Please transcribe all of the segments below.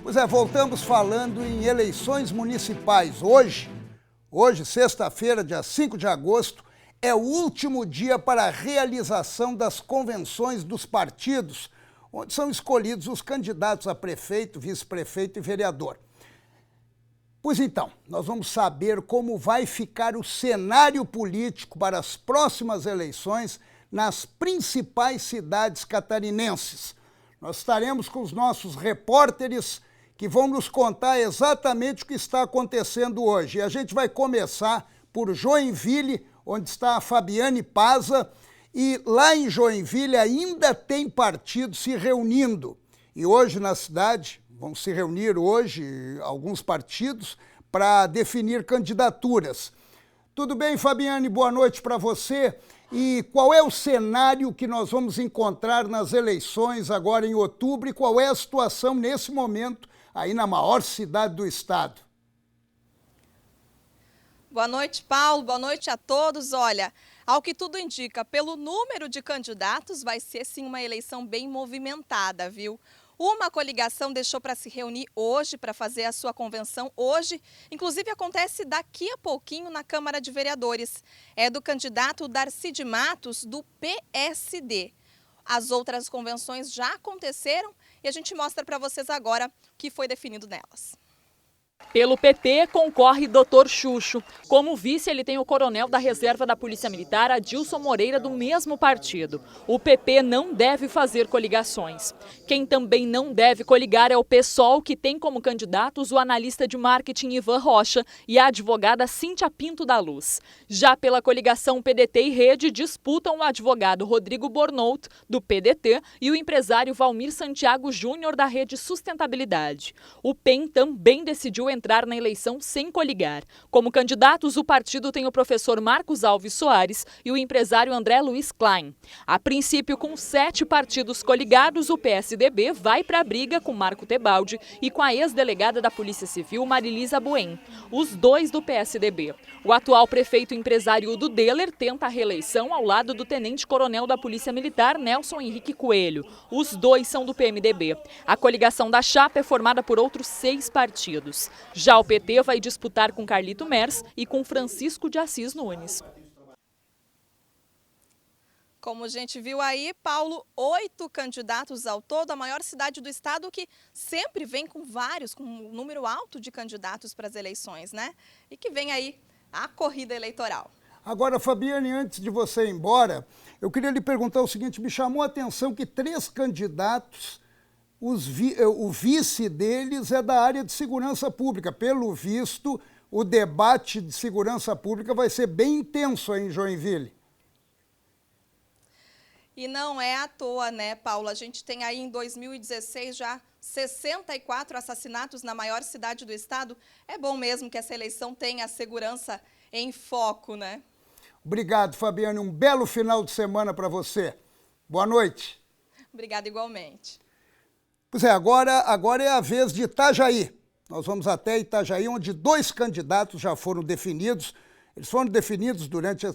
Pois é, voltamos falando em eleições municipais. Hoje, sexta-feira, dia 5 de agosto, é o último dia para a realização das convenções dos partidos, onde são escolhidos os candidatos a prefeito, vice-prefeito e vereador. Pois então, nós vamos saber como vai ficar o cenário político para as próximas eleições nas principais cidades catarinenses. Nós estaremos com os nossos repórteres que vão nos contar exatamente o que está acontecendo hoje. E a gente vai começar por Joinville, onde está a Fabiane Paza, e lá em Joinville ainda tem partidos se reunindo. E hoje na cidade vão se reunir hoje alguns partidos para definir candidaturas. Tudo bem, Fabiane? Boa noite para você. E qual é o cenário que nós vamos encontrar nas eleições agora em outubro e qual é a situação nesse momento aí na maior cidade do estado? Boa noite, Paulo. Boa noite a todos. Olha, ao que tudo indica, pelo número de candidatos, vai ser sim uma eleição bem movimentada, viu? Uma coligação deixou para se reunir hoje, para fazer a sua convenção hoje. Inclusive, acontece daqui a pouquinho na Câmara de Vereadores. É do candidato Darcy de Matos, do PSD. As outras convenções já aconteceram e a gente mostra para vocês agora o que foi definido nelas. Pelo PT, concorre Dr. Xuxo. Como vice, ele tem o coronel da reserva da Polícia Militar, Adilson Moreira, do mesmo partido. O PP não deve fazer coligações. Quem também não deve coligar é o PSOL, que tem como candidatos o analista de marketing Ivan Rocha e a advogada Cíntia Pinto da Luz. Já pela coligação PDT e Rede, disputam o advogado Rodrigo Bornout, do PDT, e o empresário Valmir Santiago Júnior, da Rede Sustentabilidade. O PEN também decidiu entrar na eleição sem coligar. Como candidatos, o partido tem o professor Marcos Alves Soares e o empresário André Luiz Klein. A princípio, com 7 partidos coligados, o PSDB vai para a briga com Marco Tebaldi e com a ex-delegada da Polícia Civil, Marilisa Buen, os dois do PSDB. O atual prefeito empresário Udo Deller tenta a reeleição ao lado do tenente-coronel da Polícia Militar, Nelson Henrique Coelho. Os dois são do PMDB. A coligação da chapa é formada por outros 6 partidos. Já o PT vai disputar com Carlito Mers e com Francisco de Assis Nunes. Como a gente viu aí, Paulo, 8 candidatos ao todo, a maior cidade do estado que sempre vem com um número alto de candidatos para as eleições, né? E que vem aí a corrida eleitoral. Agora, Fabiane, antes de você ir embora, eu queria lhe perguntar o seguinte: me chamou a atenção que 3 candidatos, o vice deles é da área de segurança pública. Pelo visto, o debate de segurança pública vai ser bem intenso aí em Joinville. E não é à toa, né, Paulo? A gente tem aí em 2016 já 64 assassinatos na maior cidade do estado. É bom mesmo que essa eleição tenha a segurança em foco, né? Obrigado, Fabiane. Um belo final de semana para você. Boa noite. Obrigada igualmente. Pois é, agora é a vez de Itajaí. Nós vamos até Itajaí, onde 2 candidatos já foram definidos. Eles foram definidos durante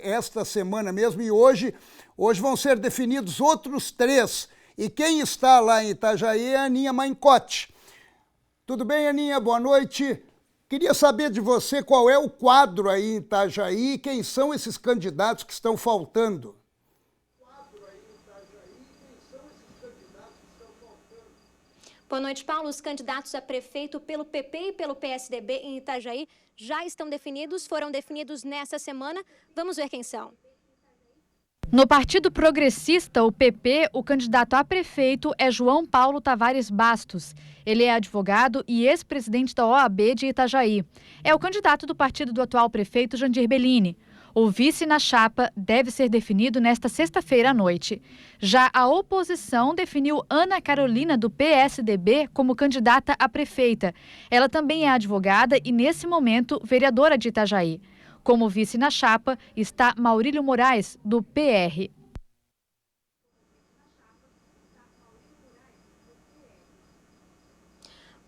esta semana mesmo e hoje vão ser definidos outros 3. E quem está lá em Itajaí é a Aninha Maincotti. Tudo bem, Aninha? Boa noite. Queria saber de você qual é o quadro aí em Itajaí e quem são esses candidatos que estão faltando. Boa noite, Paulo. Os candidatos a prefeito pelo PP e pelo PSDB em Itajaí já estão definidos, foram definidos nessa semana. Vamos ver quem são. No Partido Progressista, o PP, o candidato a prefeito é João Paulo Tavares Bastos. Ele é advogado e ex-presidente da OAB de Itajaí. É o candidato do partido do atual prefeito Jandir Bellini. O vice na chapa deve ser definido nesta sexta-feira à noite. Já a oposição definiu Ana Carolina, do PSDB, como candidata a prefeita. Ela também é advogada e, nesse momento, vereadora de Itajaí. Como vice na chapa está Maurílio Moraes, do PR.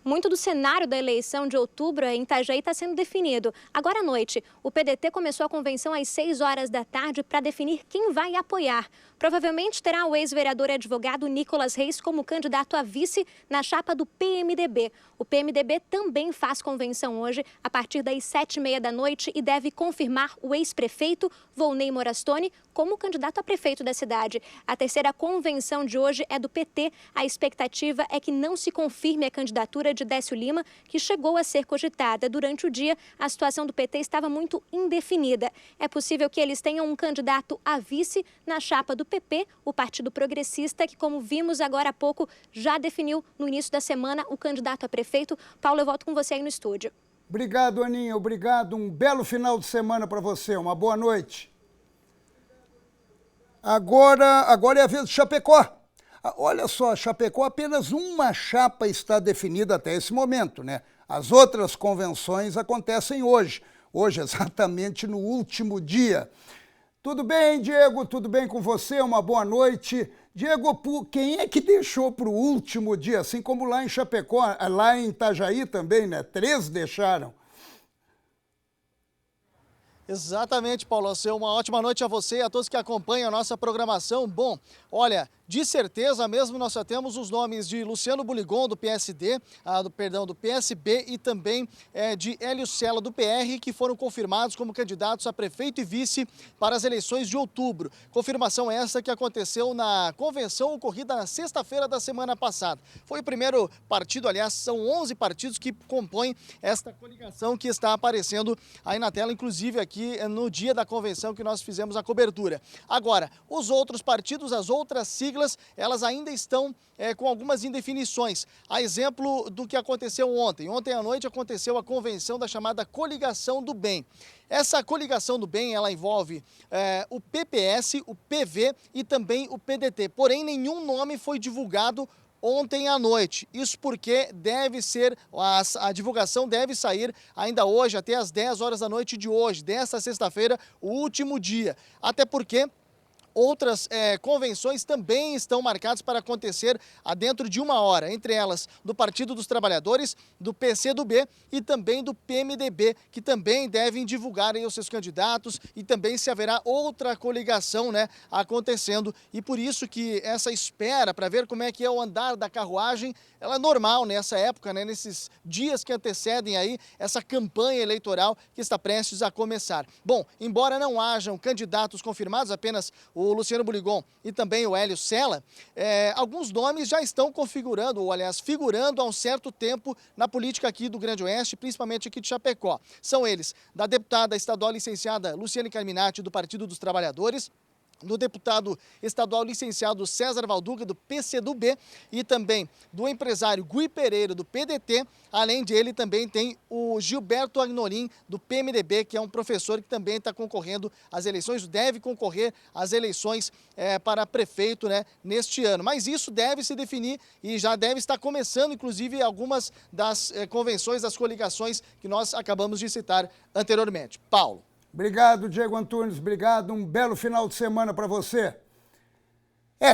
Muito do cenário da eleição de outubro em Itajaí está sendo definido. Agora à noite, o PDT começou a convenção às 6 horas da tarde para definir quem vai apoiar. Provavelmente terá o ex-vereador e advogado Nicolas Reis como candidato a vice na chapa do PMDB. O PMDB também faz convenção hoje, a partir das 7h30 da noite, e deve confirmar o ex-prefeito Volney Morastone como candidato a prefeito da cidade. A terceira convenção de hoje é do PT. A expectativa é que não se confirme a candidatura de Décio Lima, que chegou a ser cogitada. Durante o dia, a situação do PT estava muito indefinida. É possível que eles tenham um candidato a vice na chapa do PP, o Partido Progressista, que, como vimos agora há pouco, já definiu no início da semana o candidato a prefeito. Paulo, eu volto com você aí no estúdio. Obrigado, Aninha. Obrigado. Um belo final de semana para você. Uma boa noite. Agora é a vez de Chapecó. Olha só, Chapecó, apenas uma chapa está definida até esse momento, né? As outras convenções acontecem hoje exatamente no último dia. Tudo bem, Diego? Tudo bem com você? Uma boa noite. Diego, quem é que deixou para o último dia, assim como lá em Chapecó, lá em Itajaí também, né? 3 deixaram. Exatamente, Paulo. Uma ótima noite a você e a todos que acompanham a nossa programação. Bom, olha, de certeza mesmo nós já temos os nomes de Luciano Buligon, do PSD, do PSB, e também de Hélio Cella, do PR, que foram confirmados como candidatos a prefeito e vice para as eleições de outubro. Confirmação essa que aconteceu na convenção ocorrida na sexta-feira da semana passada. Foi o primeiro partido, aliás, são 11 partidos que compõem esta coligação que está aparecendo aí na tela, inclusive aqui no dia da convenção que nós fizemos a cobertura. Agora, os outros partidos, as outras siglas, elas ainda estão com algumas indefinições. A exemplo do que aconteceu ontem. Ontem à noite aconteceu a convenção da chamada Coligação do Bem. Essa Coligação do Bem, ela envolve o PPS, o PV e também o PDT. Porém, nenhum nome foi divulgado ontem à noite. Isso porque a divulgação deve sair ainda hoje, até às 10 horas da noite de hoje, desta sexta-feira, o último dia. Até porque outras convenções também estão marcadas para acontecer dentro de 1 hora, entre elas do Partido dos Trabalhadores, do PCdoB e também do PMDB, que também devem divulgar aí os seus candidatos, e também se haverá outra coligação, né, acontecendo. E por isso que essa espera para ver como é que é o andar da carruagem, ela é normal nessa época, né, nesses dias que antecedem aí essa campanha eleitoral que está prestes a começar. Bom, embora não hajam candidatos confirmados, apenas o Luciano Buligon e também o Hélio Cella, alguns nomes já estão configurando, ou aliás, figurando há um certo tempo na política aqui do Grande Oeste, principalmente aqui de Chapecó. São eles da deputada estadual licenciada Luciane Carminati, do Partido dos Trabalhadores, do deputado estadual licenciado César Valduga, do PCdoB, e também do empresário Gui Pereira, do PDT. Além dele, também tem o Gilberto Agnolim, do PMDB, que é um professor que também está concorrendo às eleições, deve concorrer às eleições para prefeito, né, neste ano. Mas isso deve se definir e já deve estar começando, inclusive, algumas das convenções, das coligações que nós acabamos de citar anteriormente. Paulo. Obrigado, Diego Antunes, obrigado, um belo final de semana para você.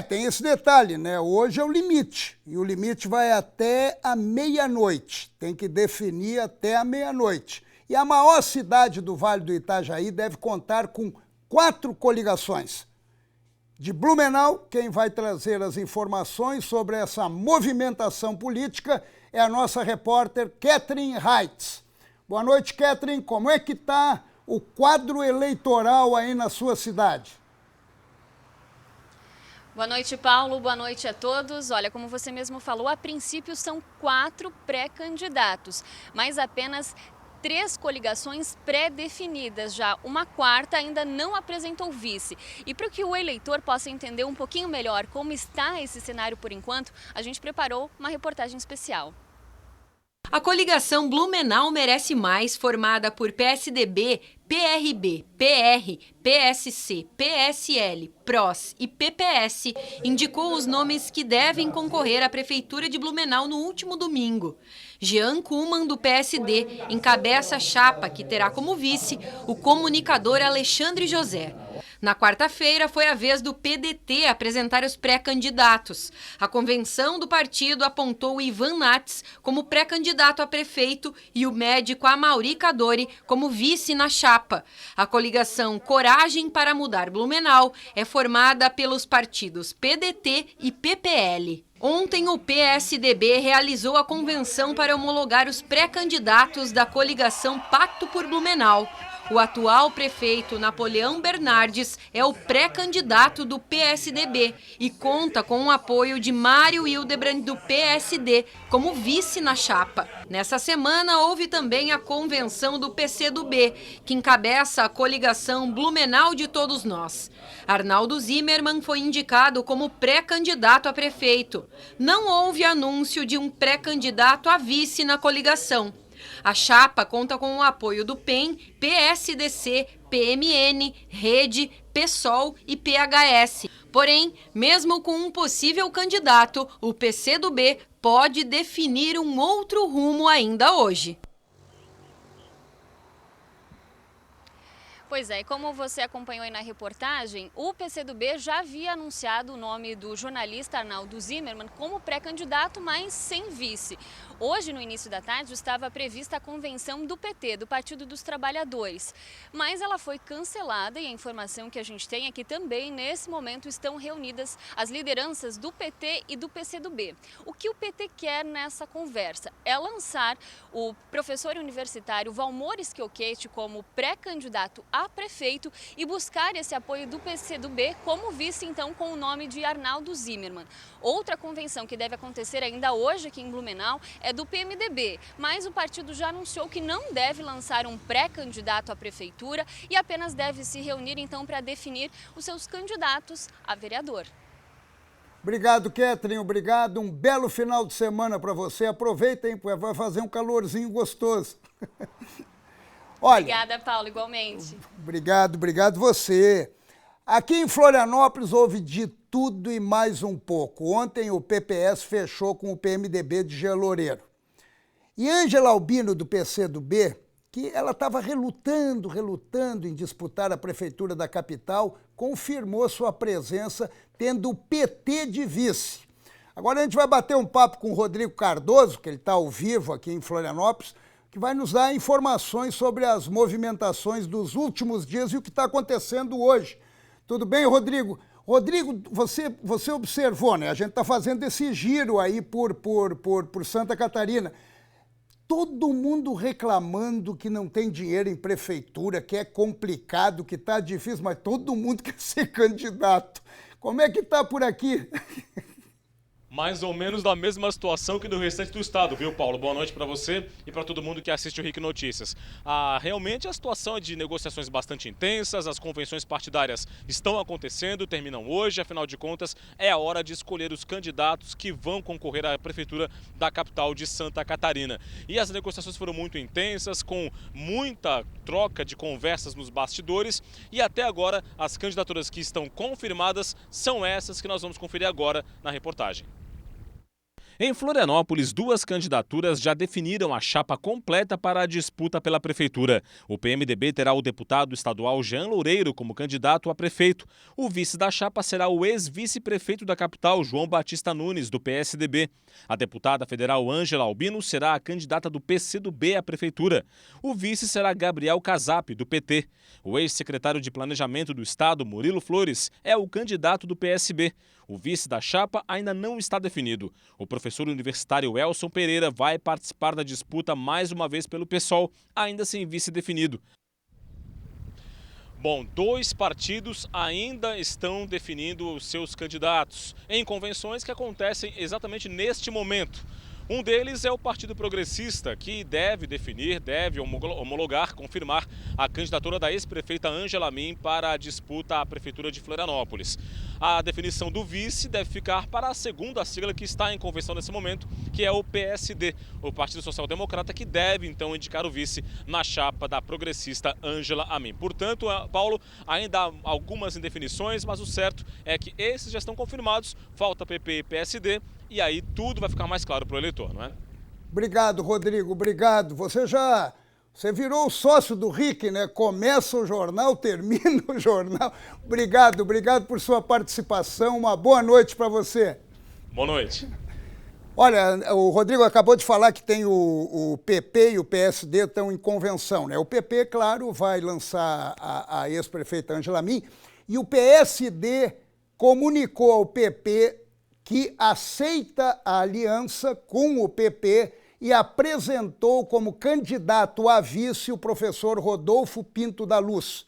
Tem esse detalhe, né? Hoje é o limite, e o limite vai até a meia-noite, tem que definir até a meia-noite. E a maior cidade do Vale do Itajaí deve contar com 4 coligações. De Blumenau, quem vai trazer as informações sobre essa movimentação política é a nossa repórter Catherine Reitz. Boa noite, Catherine, como é que está o quadro eleitoral aí na sua cidade? Boa noite, Paulo. Boa noite a todos. Olha, como você mesmo falou, a princípio são 4 pré-candidatos, mas apenas 3 coligações pré-definidas já. Uma quarta ainda não apresentou vice. E para que o eleitor possa entender um pouquinho melhor como está esse cenário por enquanto, a gente preparou uma reportagem especial. A coligação Blumenau Merece Mais, formada por PSDB, PRB, PR, PSC, PSL, PROS e PPS indicou os nomes que devem concorrer à Prefeitura de Blumenau no último domingo. Jean Kuhlmann, do PSD, encabeça a chapa que terá como vice o comunicador Alexandre José. Na quarta-feira, foi a vez do PDT apresentar os pré-candidatos. A convenção do partido apontou o Ivan Nats como pré-candidato a prefeito e o médico Amaury Cadore como vice na chapa. A coligação Coragem para Mudar Blumenau é formada pelos partidos PDT e PPL. Ontem, o PSDB realizou a convenção para homologar os pré-candidatos da coligação Pacto por Blumenau. O atual prefeito Napoleão Bernardes é o pré-candidato do PSDB e conta com o apoio de Mário Hildebrand, do PSD, como vice na chapa. Nessa semana, houve também a convenção do PCdoB, que encabeça a coligação Blumenau de Todos Nós. Arnaldo Zimmermann foi indicado como pré-candidato a prefeito. Não houve anúncio de um pré-candidato a vice na coligação. A chapa conta com o apoio do PEN, PSDC, PMN, Rede, PSOL e PHS. Porém, mesmo com um possível candidato, o PCdoB pode definir um outro rumo ainda hoje. Pois é, e como você acompanhou aí na reportagem, o PCdoB já havia anunciado o nome do jornalista Arnaldo Zimmermann como pré-candidato, mas sem vice. Hoje, no início da tarde, estava prevista a convenção do PT, do Partido dos Trabalhadores, mas ela foi cancelada e a informação que a gente tem é que também, nesse momento, estão reunidas as lideranças do PT e do PCdoB. O que o PT quer nessa conversa é lançar o professor universitário Valmor Schiochetti como pré-candidato a prefeito e buscar esse apoio do PCdoB como vice, então, com o nome de Arnaldo Zimmermann. Outra convenção que deve acontecer ainda hoje aqui em Blumenau é do PMDB, mas o partido já anunciou que não deve lançar um pré-candidato à prefeitura e apenas deve se reunir, então, para definir os seus candidatos a vereador. Obrigado, Ketrin, obrigado. Um belo final de semana para você. Aproveita, hein, vai fazer um calorzinho gostoso. Olha, obrigada, Paulo, igualmente. Obrigado você. Aqui em Florianópolis houve de tudo e mais um pouco. Ontem o PPS fechou com o PMDB de Jean Loureiro. E Ângela Albino, do PCdoB, que ela estava relutando em disputar a prefeitura da capital, confirmou sua presença, tendo o PT de vice. Agora a gente vai bater um papo com o Rodrigo Cardoso, que ele está ao vivo aqui em Florianópolis, que vai nos dar informações sobre as movimentações dos últimos dias e o que está acontecendo hoje. Tudo bem, Rodrigo? Rodrigo, você observou, né? A gente está fazendo esse giro aí por Santa Catarina. Todo mundo reclamando que não tem dinheiro em prefeitura, que é complicado, que está difícil, mas todo mundo quer ser candidato. Como é que está por aqui? Mais ou menos da mesma situação que no restante do estado, viu, Paulo? Boa noite para você e para todo mundo que assiste o RIC Notícias. Realmente a situação é de negociações bastante intensas, as convenções partidárias estão acontecendo, terminam hoje, afinal de contas é a hora de escolher os candidatos que vão concorrer à prefeitura da capital de Santa Catarina. E as negociações foram muito intensas, com muita troca de conversas nos bastidores e até agora as candidaturas que estão confirmadas são essas que nós vamos conferir agora na reportagem. Em Florianópolis, duas candidaturas já definiram a chapa completa para a disputa pela prefeitura. O PMDB terá o deputado estadual Jean Loureiro como candidato a prefeito. O vice da chapa será o ex-vice-prefeito da capital, João Batista Nunes, do PSDB. A deputada federal Ângela Albino será a candidata do PCdoB à prefeitura. O vice será Gabriel Casap, do PT. O ex-secretário de Planejamento do Estado, Murilo Flores, é o candidato do PSB. O vice da chapa ainda não está definido. O professor universitário Elson Pereira vai participar da disputa mais uma vez pelo PSOL, ainda sem vice definido. Bom, dois partidos ainda estão definindo os seus candidatos em convenções que acontecem exatamente neste momento. Um deles é o Partido Progressista, que deve definir, deve homologar, confirmar a candidatura da ex-prefeita Ângela Amin para a disputa à Prefeitura de Florianópolis. A definição do vice deve ficar para a segunda sigla que está em convenção nesse momento, que é o PSD, o Partido Social Democrata, que deve então indicar o vice na chapa da progressista Ângela Amin. Portanto, Paulo, ainda há algumas indefinições, mas o certo é que esses já estão confirmados, falta PP e PSD, e aí tudo vai ficar mais claro para o eleitor, não é? Obrigado, Rodrigo, obrigado. Você virou o sócio do Rick, né? Começa o jornal, termina o jornal. Obrigado por sua participação. Uma boa noite para você. Boa noite. Olha, o Rodrigo acabou de falar que tem o PP e o PSD estão em convenção, né? O PP, claro, vai lançar a ex-prefeita Ângela Amin e o PSD comunicou ao PP que aceita a aliança com o PP e apresentou como candidato a vice o professor Rodolfo Pinto da Luz.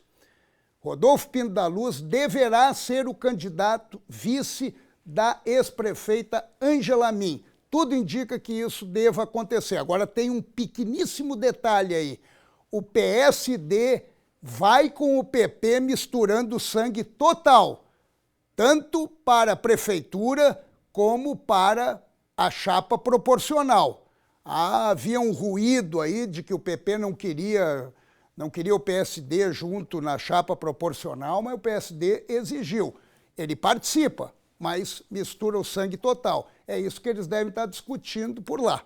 Rodolfo Pinto da Luz deverá ser o candidato vice da ex-prefeita Ângela Amin. Tudo indica que isso deva acontecer. Agora tem um pequeníssimo detalhe aí. O PSD vai com o PP misturando sangue total, tanto para a prefeitura como para a chapa proporcional. Havia um ruído aí de que o PP não queria o PSD junto na chapa proporcional, mas o PSD exigiu. Ele participa, mas mistura o sangue total. É isso que eles devem estar discutindo por lá.